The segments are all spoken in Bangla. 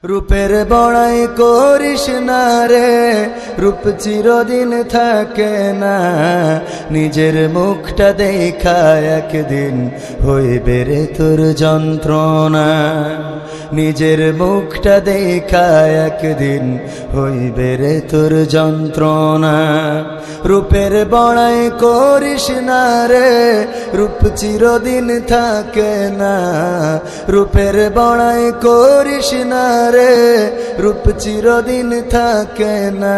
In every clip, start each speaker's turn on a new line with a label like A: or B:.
A: রূপের বড়াই করিস না রে, রূপ চিরদিন থাকে না। নিজের মুখটা দেখা একদিন হইবে রে তোর যন্ত্রণা। নিজের মুখটা দেখা একদিন হইবে রে তোর যন্ত্রণা। রূপের বড়াই করিস না রে, রূপ চিরদিন থাকে না। রূপের বড়াই করিস না রে, রূপ চিরদিন থাকে না।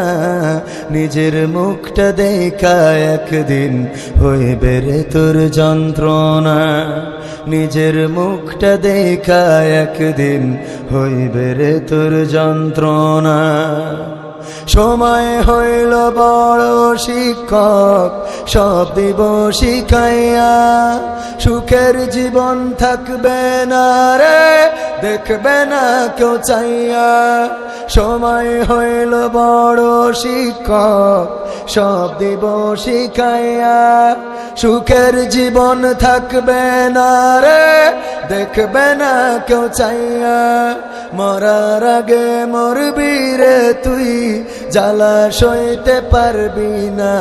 A: নিজের মুখটা দেখা একদিন হইবে রে তোর যন্ত্রণা। নিজের মুখটা দেখা একদিন হইবে রে তোর যন্ত্রণা। সময় হইল বড় শিক্ষক, সব দিব শিখাইয়া। সুখের জীবন থাকবে না রে, দেখবে না কেউ চাইয়া। সময় হইল বড় শিক্ষক, সব দিব শিখাইয়া। সুখের জীবন থাকবে না রে, দেখবে না কেউ চাইয়া। মরার আগে মরবি রে তুই, জ্বালা সইতে পারবি না।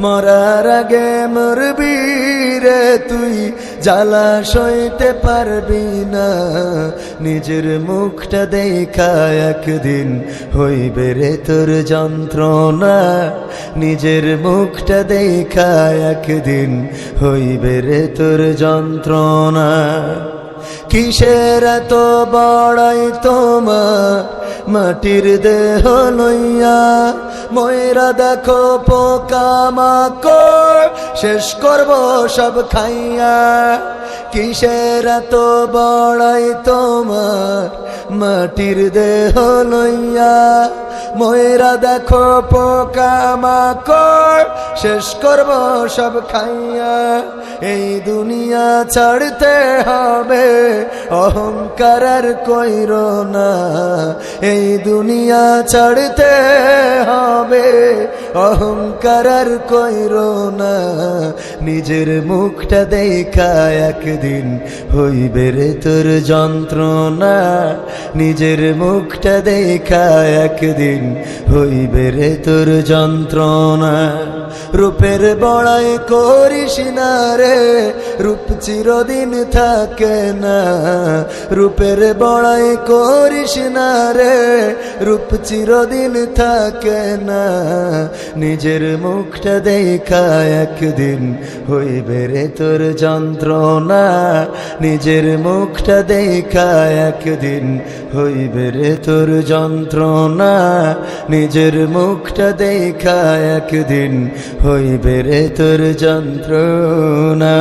A: মরার আগে মরবি রে তুই, জ্বালা সইতে পারবি না। নিজের মুখটা দেখা একদিন হইবে রে তোর যন্ত্রণা। নিজের মুখটা দেখা একদিন হইবে রে তোর যন্ত্রণা। কিসের এত বড়াই তোমার মাটির দেহ লইয়া? ময়রা দেখো পোকামাকড়, শেষ করব সব খাইয়া। কিসের এত বড়াই তোমার মাটির দেহ লইয়া? ময়রা দেখো পোকামাকড়, শেষ করব সব খাইয়া। এই দুনিয়া ছাড়তে হবে, অহংকার আর কইরো না। এই দুনিয়া ছাড়তে হবে, অহংকার আর কইরো না। নিজের মুখটা দেখা একদিন হইবে রে তোর যন্ত্রণা। নিজের মুখটা দেখা একদিন হইবে রে তোর যন্ত্রণা। রূপের বড়াই করিস না রে, রূপ চিরদিন থাকে না। রূপের বড়াই করিস না রে, রূপ চিরদিন থাকে না। নিজের মুখটা দেখা একদিন হইবে রে তোর যন্ত্রণা। নিজের মুখটা দেখা একদিন হইবে রে তোর যন্ত্রণা। নিজের মুখটা দেখা একদিন হইবে রে তোর যন্ত্রণা।